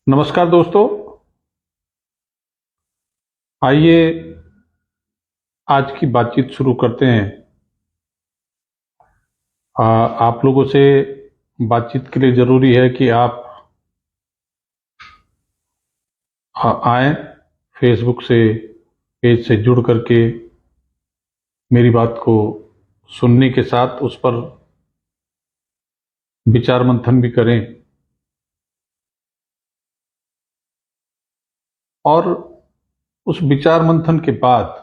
नमस्कार दोस्तों। आइए आज की बातचीत शुरू करते हैं। आप लोगों से बातचीत के लिए ज़रूरी है कि आप आएं, फेसबुक से पेज से जुड़ करके मेरी बात को सुनने के साथ उस पर विचार मंथन भी करें और उस विचार मंथन के बाद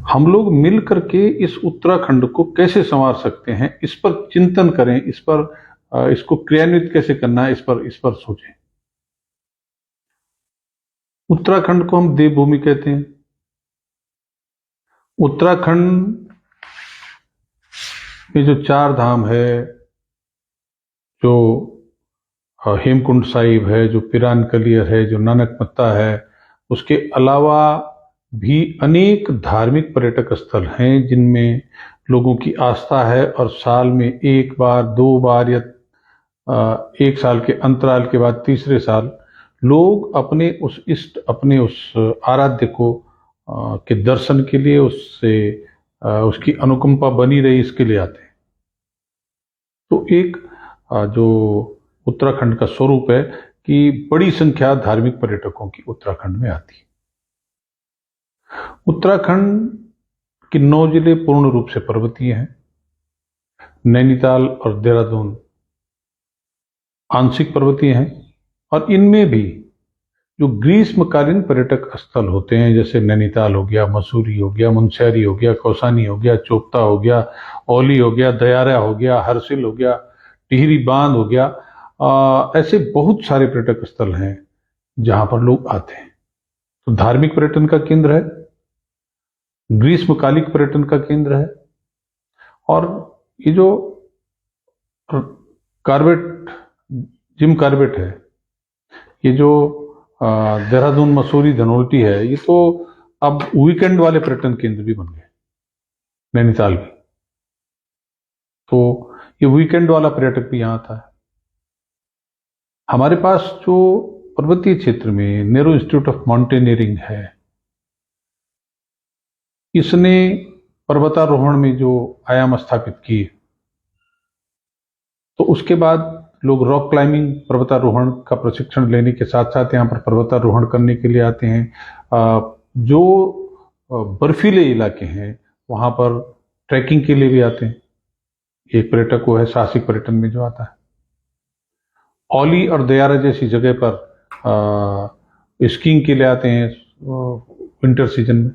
हम लोग मिल करके इस उत्तराखंड को कैसे संवार सकते हैं, इस पर चिंतन करें, इस पर इसको क्रियान्वित कैसे करना है, इस पर सोचें। उत्तराखंड को हम देवभूमि कहते हैं। उत्तराखंड में जो चार धाम है, जो हेमकुंड साहिब है, जो पिरान कलियर है, जो नानक मत्ता है, उसके अलावा भी अनेक धार्मिक पर्यटक स्थल हैं जिनमें लोगों की आस्था है और साल में एक बार, दो बार या एक साल के अंतराल के बाद तीसरे साल लोग अपने उस आराध्य को के दर्शन के लिए, उससे उसकी अनुकंपा बनी रही इसके लिए आते हैं। तो एक जो उत्तराखंड का स्वरूप है कि बड़ी संख्या धार्मिक पर्यटकों की उत्तराखंड में आती है। उत्तराखंड के 9 जिले पूर्ण रूप से पर्वतीय हैं। नैनीताल और देहरादून आंशिक पर्वतीय हैं और इनमें भी जो ग्रीष्मकालीन पर्यटक स्थल होते हैं, जैसे नैनीताल हो गया, मसूरी हो गया, मुनस्यारी हो गया, कौसानी हो गया, चोपता हो गया, औली हो गया, दयारा हो गया, हरसिल हो गया, टिहरी बांध हो गया, ऐसे बहुत सारे पर्यटक स्थल हैं जहां पर लोग आते हैं। तो धार्मिक पर्यटन का केंद्र है, ग्रीष्मकालिक पर्यटन का केंद्र है और ये जो कार्बेट जिम कार्बेट है, ये जो देहरादून, मसूरी, धनोल्टी है, ये तो अब वीकेंड वाले पर्यटन केंद्र भी बन गए। नैनीताल भी, तो ये वीकेंड वाला पर्यटक भी यहाँ आता है। हमारे पास जो पर्वतीय क्षेत्र में नेहरू इंस्टीट्यूट ऑफ माउंटेनियरिंग है, इसने पर्वतारोहण में जो आयाम स्थापित किए, तो उसके बाद लोग रॉक क्लाइंबिंग, पर्वतारोहण का प्रशिक्षण लेने के साथ साथ यहाँ पर पर्वतारोहण करने के लिए आते हैं। जो बर्फीले इलाके हैं वहाँ पर ट्रैकिंग के लिए भी आते हैं। एक पर्यटक वो है साहसिक पर्यटन में जो आता है। औली और दयारा जैसी जगह पर स्कीइंग के लिए आते हैं विंटर सीजन में।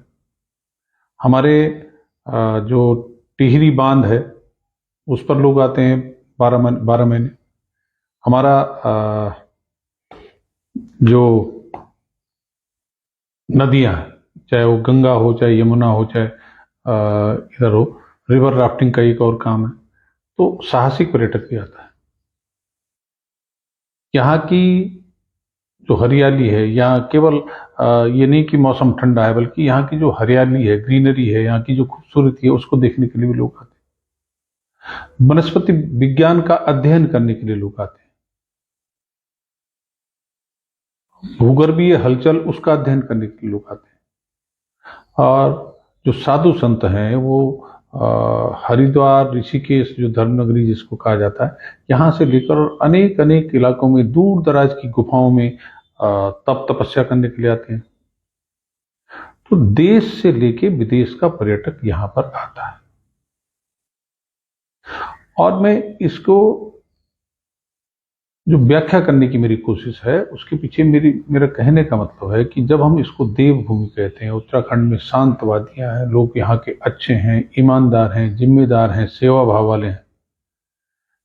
हमारे जो टिहरी बांध है उस पर लोग आते हैं 12 महीने। हमारा जो नदियां हैं, चाहे वो गंगा हो, चाहे यमुना हो, चाहे इधर हो, रिवर राफ्टिंग का एक और काम है। तो साहसिक पर्यटक भी आता है। यहाँ की जो हरियाली है, यहाँ केवल ये नहीं कि मौसम ठंडा है, बल्कि यहाँ की जो हरियाली है, ग्रीनरी है, यहाँ की जो खूबसूरती है, उसको देखने के लिए भी लोग आते हैं। वनस्पति विज्ञान का अध्ययन करने के लिए लोग आते हैं। भूगर्भीय हलचल, उसका अध्ययन करने के लिए लोग आते हैं। और जो साधु संत हैं वो हरिद्वार, ऋषिकेश, जो धर्मनगरी जिसको कहा जाता है, यहाँ से लेकर अनेक अनेक इलाकों में, दूर दराज की गुफाओं में तप तपस्या करने के लिए आते हैं। तो देश से लेके विदेश का पर्यटक यहाँ पर आता है। और मैं इसको जो व्याख्या करने की मेरी कोशिश है, उसके पीछे मेरा कहने का मतलब है कि जब हम इसको देवभूमि कहते हैं, उत्तराखंड में शांत वादियां हैं, लोग यहाँ के अच्छे हैं, ईमानदार हैं, जिम्मेदार हैं, सेवा भाव वाले हैं,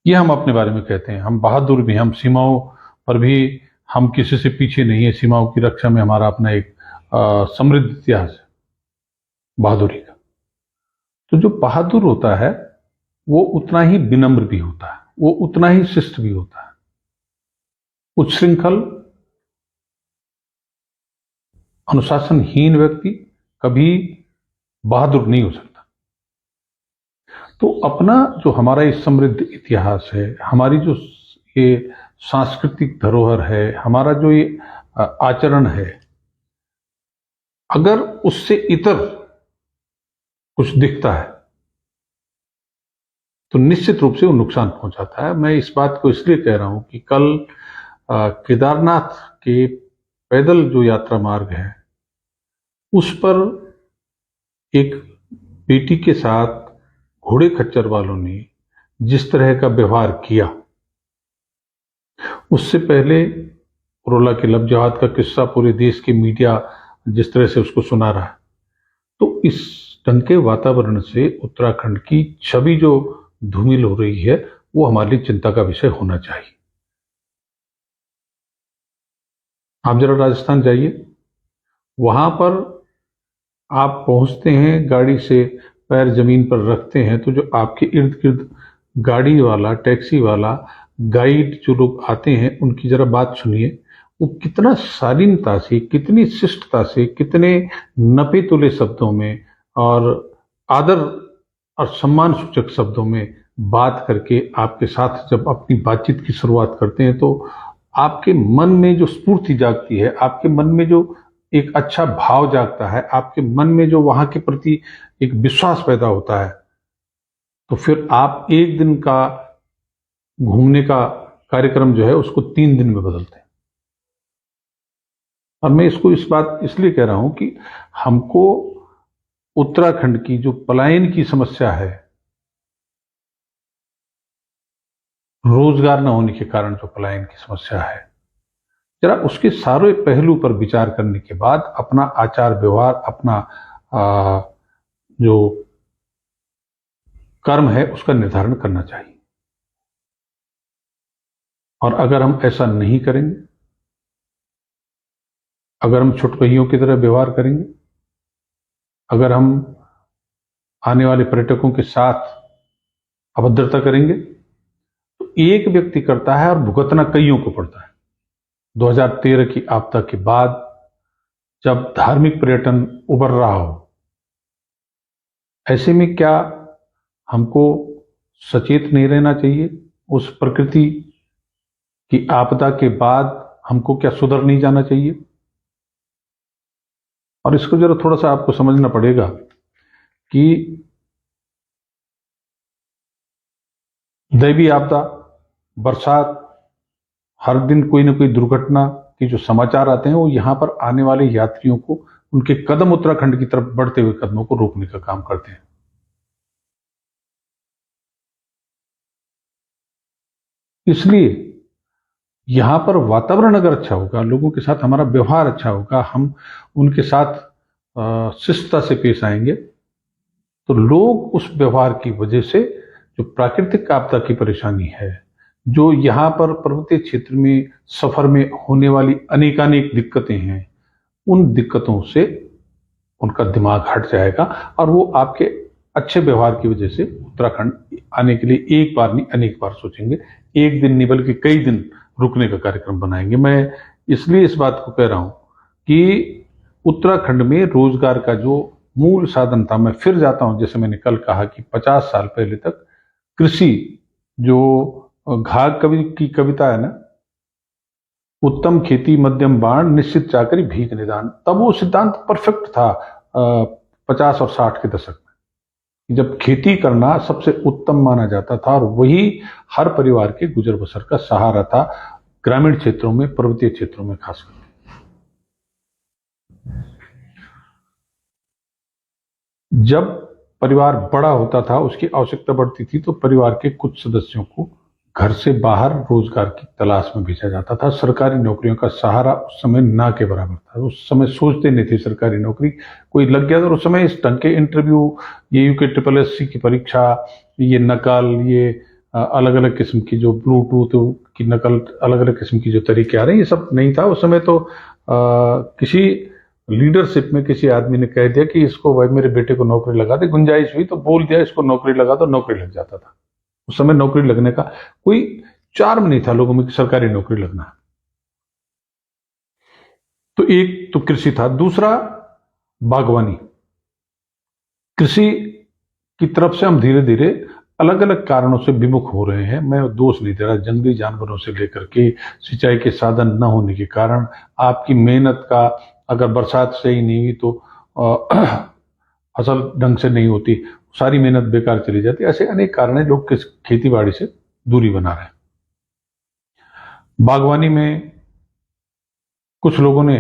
ये हम अपने बारे में कहते हैं। हम बहादुर भी हैं, हम सीमाओं पर भी, हम किसी से पीछे नहीं है। सीमाओं की रक्षा में हमारा अपना एक समृद्ध इतिहास है बहादुरी का। तो जो बहादुर होता है वो उतना ही विनम्र भी होता है, वो उतना ही शिष्ट भी होता है। उच्छृंखल, अनुशासनहीन व्यक्ति कभी बहादुर नहीं हो सकता। तो अपना जो हमारा ये समृद्ध इतिहास है, हमारी जो ये सांस्कृतिक धरोहर है, हमारा जो ये आचरण है, अगर उससे इतर कुछ दिखता है तो निश्चित रूप से वो नुकसान पहुंचाता है। मैं इस बात को इसलिए कह रहा हूं कि कल केदारनाथ के पैदल जो यात्रा मार्ग है उस पर एक बेटी के साथ घोड़े खच्चर वालों ने जिस तरह का व्यवहार किया, उससे पहले रोला के लब जहाद का किस्सा पूरे देश के मीडिया जिस तरह से उसको सुना रहा है, तो इस ढंग के वातावरण से उत्तराखंड की छवि जो धूमिल हो रही है वो हमारे लिए चिंता का विषय होना चाहिए। आप जरा राजस्थान जाइए, वहां पर आप पहुंचते हैं, गाड़ी से पैर जमीन पर रखते हैं तो जो आपके इर्द गिर्द गाड़ी वाला, टैक्सी वाला, गाइड जो लोग आते हैं उनकी जरा बात सुनिए। वो कितना शालीनता से, कितनी शिष्टता से, कितने नपे तुले शब्दों में और आदर और सम्मान सूचक शब्दों में बात करके आपके साथ जब अपनी बातचीत की शुरुआत करते हैं तो आपके मन में जो स्फूर्ति जागती है, आपके मन में जो एक अच्छा भाव जागता है, आपके मन में जो वहां के प्रति एक विश्वास पैदा होता है, तो फिर आप एक दिन का घूमने का कार्यक्रम जो है उसको 3 दिन में बदलते हैं। और मैं इसको इस बात इसलिए कह रहा हूं कि हमको उत्तराखंड की जो पलायन की समस्या है, रोजगार न होने के कारण जो पलायन की समस्या है, जरा उसके सारे पहलू पर विचार करने के बाद अपना आचार व्यवहार, अपना जो कर्म है उसका निर्धारण करना चाहिए। और अगर हम ऐसा नहीं करेंगे, अगर हम छुटकइयों की तरह व्यवहार करेंगे, अगर हम आने वाले पर्यटकों के साथ अभद्रता करेंगे, तो एक व्यक्ति करता है और भुगतना कईयों को पड़ता है। 2013 की आपदा के बाद जब धार्मिक पर्यटन उभर रहा हो, ऐसे में क्या हमको सचेत नहीं रहना चाहिए? उस प्रकृति की आपदा के बाद हमको क्या सुधर नहीं जाना चाहिए? और इसको जरा थोड़ा सा आपको समझना पड़ेगा कि दैवीय आपदा, बरसात, हर दिन कोई ना कोई दुर्घटना की जो समाचार आते हैं वो यहां पर आने वाले यात्रियों को उनके कदम उत्तराखंड की तरफ बढ़ते हुए कदमों को रोकने का काम करते हैं। इसलिए यहां पर वातावरण अगर अच्छा होगा, लोगों के साथ हमारा व्यवहार अच्छा होगा, हम उनके साथ शिष्टता से पेश आएंगे, तो लोग उस व्यवहार की वजह से जो प्राकृतिक आपदा की परेशानी है, जो यहाँ पर पर्वतीय क्षेत्र में सफर में होने वाली अनेकानेक दिक्कतें हैं, उन दिक्कतों से उनका दिमाग हट जाएगा और वो आपके अच्छे व्यवहार की वजह से उत्तराखंड आने के लिए एक बार नहीं अनेक बार सोचेंगे। एक दिन नहीं बल्कि कई दिन रुकने का कार्यक्रम बनाएंगे। मैं इसलिए इस बात को कह रहा हूं कि उत्तराखंड में रोजगार का जो मूल साधन था, मैं फिर जाता हूं, जैसे मैंने कल कहा कि 50 साल पहले तक कृषि, जो घाघ कवि की कविता है ना, उत्तम खेती मध्यम बाण निश्चित चाकरी भीख निदान, तब वो सिद्धांत परफेक्ट था 50 और 60 के दशक में, जब खेती करना सबसे उत्तम माना जाता था और वही हर परिवार के गुजर बसर का सहारा था, ग्रामीण क्षेत्रों में, पर्वतीय क्षेत्रों में खासकर। जब परिवार बड़ा होता था, उसकी आवश्यकता बढ़ती थी, तो परिवार के कुछ सदस्यों को घर से बाहर रोजगार की तलाश में भेजा जाता था। सरकारी नौकरियों का सहारा उस समय ना के बराबर था। उस समय सोचते नहीं थे सरकारी नौकरी कोई लग गया, तो उस समय इस ढंग के इंटरव्यू, ये यूके SSC की परीक्षा, ये नकल, ये अलग अलग किस्म की जो ब्लूटूथ की नकल, अलग अलग किस्म की जो तरीके आ रहे हैं, ये सब नहीं था उस समय। तो किसी लीडरशिप में किसी आदमी ने कह दिया कि इसको, भाई मेरे बेटे को नौकरी लगा दे, गुंजाइश हुई तो बोल दिया इसको नौकरी लगा दो, नौकरी लग जाता था। उस समय नौकरी लगने का कोई चार्म नहीं था लोगों में कि सरकारी नौकरी लगना है। तो एक तो कृषि था, दूसरा बागवानी। कृषि की तरफ से हम धीरे धीरे अलग अलग कारणों से विमुख हो रहे हैं। मैं दोष नहीं दे रहा, जंगली जानवरों से लेकर के सिंचाई के साधन न होने के कारण, आपकी मेहनत का, अगर बरसात सही नहीं हुई तो फसल ढंग से नहीं होती, सारी मेहनत बेकार चली जाती। ऐसे अनेक कारण है, लोग किस खेती बाड़ी से दूरी बना रहे हैं। बागवानी में कुछ लोगों ने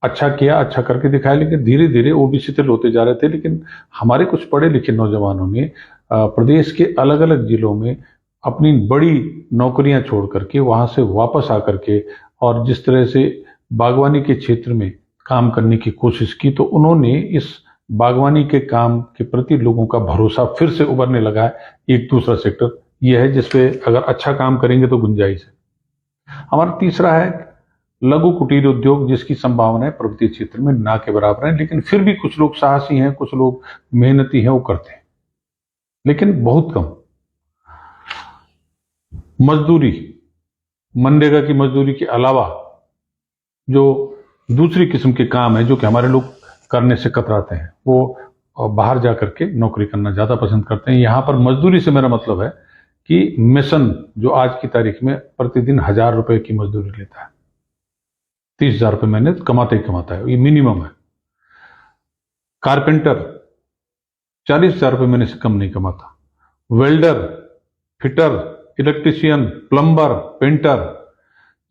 अच्छा किया, अच्छा करके दिखाया, लेकिन धीरे धीरे वो भी शिथिल होते जा रहे थे। लेकिन हमारे कुछ पढ़े लिखे नौजवानों ने प्रदेश के अलग अलग जिलों में अपनी बड़ी नौकरियां छोड़ करके वहां से वापस आकर के, और जिस तरह से बागवानी के क्षेत्र में काम करने की कोशिश की, तो उन्होंने इस बागवानी के काम के प्रति लोगों का भरोसा फिर से उभरने लगा है। एक दूसरा सेक्टर यह है जिसपे अगर अच्छा काम करेंगे तो गुंजाइश है। हमारा तीसरा है लघु कुटीर उद्योग, जिसकी संभावनाएं पर्वतीय क्षेत्र में ना के बराबर है, लेकिन फिर भी कुछ लोग साहसी हैं, कुछ लोग मेहनती हैं, वो करते हैं, लेकिन बहुत कम। मजदूरी, मनरेगा की मजदूरी के अलावा जो दूसरी किस्म के काम है जो कि हमारे लोग करने से कतराते हैं, वो बाहर जाकर के नौकरी करना ज्यादा पसंद करते हैं। यहां पर मजदूरी से मेरा मतलब है कि मिशन जो आज की तारीख में प्रतिदिन 1,000 रुपए की मजदूरी लेता है, 30,000 रुपए महीने कमाता ही कमाता है, ये मिनिमम है। कारपेंटर 40,000 रुपए महीने से कम नहीं कमाता। Welder, fitter, electrician, plumber, painter,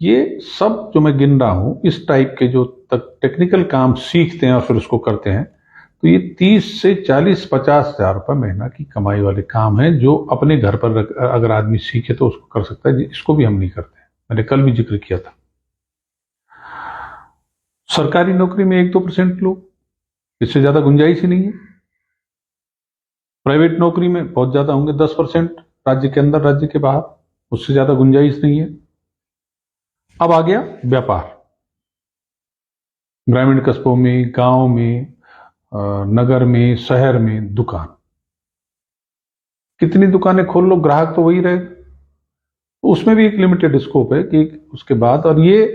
ये सब जो मैं गिन रहा हूं, इस टाइप के जो टेक्निकल काम सीखते हैं और फिर उसको करते हैं, तो ये 30 से 40-50,000 रुपए महीना की कमाई वाले काम है, जो अपने घर पर अगर आदमी सीखे तो उसको कर सकता है। इसको भी हम नहीं करते। मैंने कल भी जिक्र किया था। सरकारी नौकरी में 1-2% लोग, इससे ज्यादा गुंजाइश ही नहीं है। प्राइवेट नौकरी में बहुत ज्यादा होंगे, 10%, राज्य के अंदर, राज्य के बाहर, उससे ज्यादा गुंजाइश नहीं है। अब आ गया व्यापार। ग्रामीण कस्बों में, गांव में, नगर में, शहर में दुकान, कितनी दुकानें खोल लो, ग्राहक तो वही रहे। उसमें भी एक लिमिटेड स्कोप है कि उसके बाद, और ये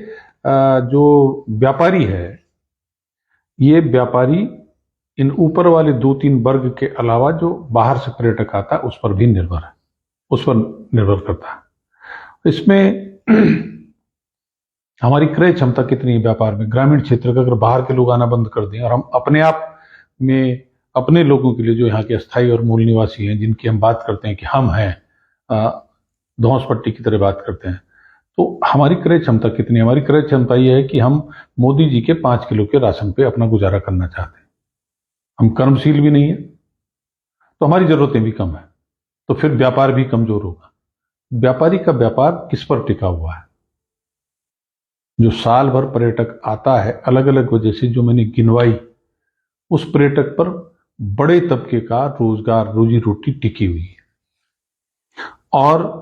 जो व्यापारी है, ये व्यापारी इन ऊपर वाले 2-3 वर्ग के अलावा जो बाहर से पर्यटक आता है उस पर भी निर्भर है, उस पर निर्भर करता है। इसमें हमारी क्रय क्षमता कितनी है व्यापार में। ग्रामीण क्षेत्र का अगर बाहर के लोग आना बंद कर दें और हम अपने आप में अपने लोगों के लिए, जो यहाँ के अस्थायी और मूल निवासी हैं, जिनकी हम बात करते हैं कि हम हैं, धौंस पट्टी की तरह बात करते हैं, तो हमारी क्रय क्षमता कितनी है। हमारी क्रय क्षमता यह है कि हम मोदी जी के 5 किलो के राशन पे अपना गुजारा करना चाहते हैं। हम कर्मशील भी नहीं है, तो हमारी जरूरतें भी कम है, तो फिर व्यापार भी कमजोर होगा। व्यापारी का व्यापार किस पर टिका हुआ है? जो साल भर पर्यटक आता है अलग अलग वजह से, जो मैंने गिनवाई, उस पर्यटक पर बड़े तबके का रोजगार, रोजी रोटी टिकी हुई है। और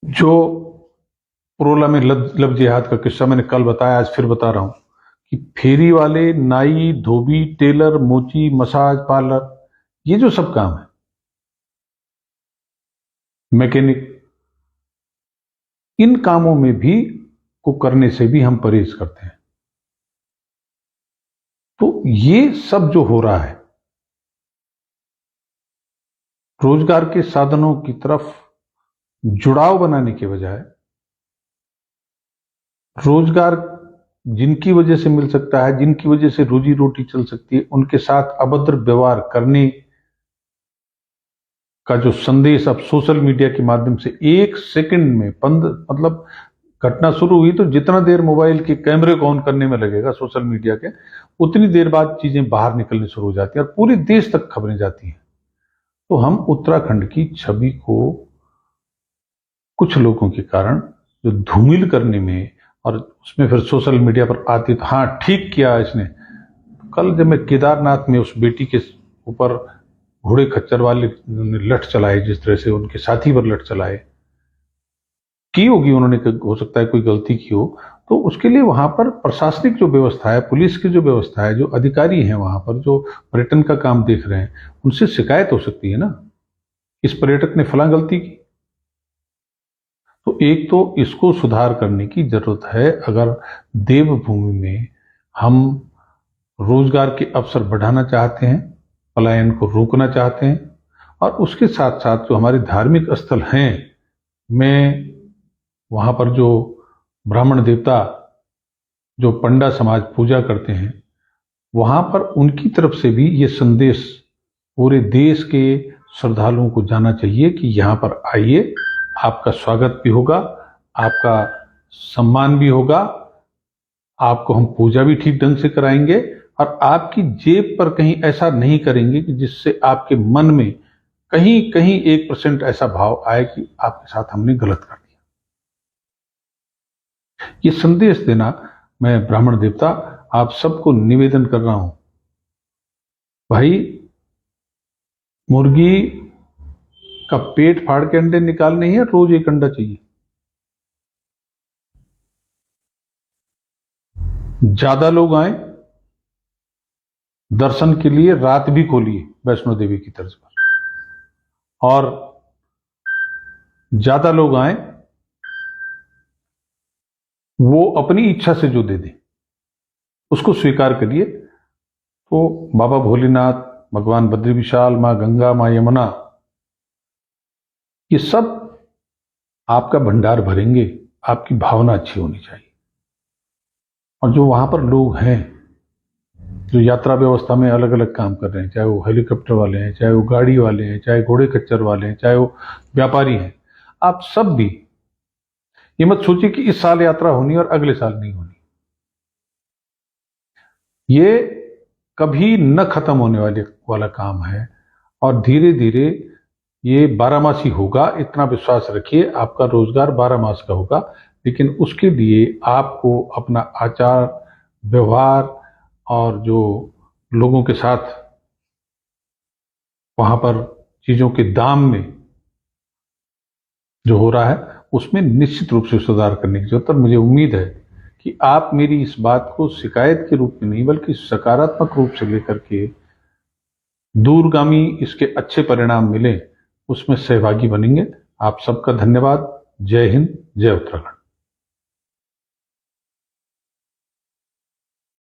जो पुरोला में लव जिहाद का किस्सा मैंने कल बताया, आज फिर बता रहा हूं कि फेरी वाले, नाई, धोबी, टेलर, मोची, मसाज पार्लर, ये जो सब काम है, मैकेनिक, इन कामों में भी को करने से भी हम परहेज करते हैं। तो ये सब जो हो रहा है, रोजगार के साधनों की तरफ जुड़ाव बनाने के बजाय, रोजगार जिनकी वजह से मिल सकता है, जिनकी वजह से रोजी रोटी चल सकती है, उनके साथ अभद्र व्यवहार करने का जो संदेश अब सोशल मीडिया के माध्यम से 1 सेकंड में, मतलब घटना शुरू हुई तो जितना देर मोबाइल के कैमरे को ऑन करने में लगेगा सोशल मीडिया के, उतनी देर बाद चीजें बाहर निकलनी शुरू हो जाती है और पूरे देश तक खबरें जाती हैं। तो हम उत्तराखंड की छवि को कुछ लोगों के कारण जो धूमिल करने में, और उसमें फिर सोशल मीडिया पर आती, तो हाँ ठीक किया इसने। कल जब मैं केदारनाथ में उस बेटी के ऊपर घोड़े खच्चर वाले लठ चलाए, जिस तरह से उनके साथी पर लठ चलाए, की होगी उन्होंने, हो सकता है कोई गलती की हो, तो उसके लिए वहां पर प्रशासनिक जो व्यवस्था है, पुलिस की जो व्यवस्था है, जो अधिकारी हैं वहां पर, जो पर्यटन का काम देख रहे हैं, उनसे शिकायत हो सकती है ना, इस पर्यटक ने फला गलती की। तो एक तो इसको सुधार करने की जरूरत है। अगर देवभूमि में हम रोजगार के अवसर बढ़ाना चाहते हैं, पलायन को रोकना चाहते हैं। और उसके साथ साथ जो हमारे धार्मिक स्थल हैं, मैं वहाँ पर जो ब्राह्मण देवता जो पंडा समाज पूजा करते हैं, वहाँ पर उनकी तरफ से भी ये संदेश पूरे देश के श्रद्धालुओं को जाना चाहिए कि यहाँ पर आइए, आपका स्वागत भी होगा, आपका सम्मान भी होगा, आपको हम पूजा भी ठीक ढंग से कराएंगे और आपकी जेब पर कहीं ऐसा नहीं करेंगे कि जिससे आपके मन में कहीं कहीं 1% ऐसा भाव आए कि आपके साथ हमने गलत कर दिया। ये संदेश देना मैं ब्राह्मण देवता आप सबको निवेदन कर रहा हूं। भाई, मुर्गी का पेट फाड़ के अंडे निकालने ही रोज एक अंडा चाहिए। ज्यादा लोग आए, दर्शन के लिए रात भी खोलिए वैष्णो देवी की तर्ज पर, और ज्यादा लोग आए वो अपनी इच्छा से जो दे दे उसको स्वीकार करिए। तो बाबा भोलेनाथ, भगवान बद्री विशाल, मां गंगा, मां यमुना, ये सब आपका भंडार भरेंगे। आपकी भावना अच्छी होनी चाहिए। और जो वहां पर लोग हैं जो यात्रा व्यवस्था में अलग अलग काम कर रहे हैं, चाहे वो हेलीकॉप्टर वाले हैं, चाहे वो गाड़ी वाले हैं, चाहे घोड़े खच्चर वाले हैं, चाहे वो व्यापारी हैं, आप सब भी ये मत सोचिए कि इस साल यात्रा होनी और अगले साल नहीं होनी। ये कभी न खत्म होने वाला काम है और धीरे धीरे ये 12 मासी होगा। इतना विश्वास रखिए, आपका रोजगार 12 मास का होगा। लेकिन उसके लिए आपको अपना आचार व्यवहार और जो लोगों के साथ वहां पर चीजों के दाम में जो हो रहा है उसमें निश्चित रूप से सुधार करने की जरूरत है। मुझे उम्मीद है कि आप मेरी इस बात को शिकायत के रूप में नहीं बल्कि सकारात्मक रूप से लेकर के दूरगामी इसके अच्छे परिणाम मिले उसमें सहभागी बनेंगे। आप सबका धन्यवाद। जय हिंद, जय उत्तराखंड।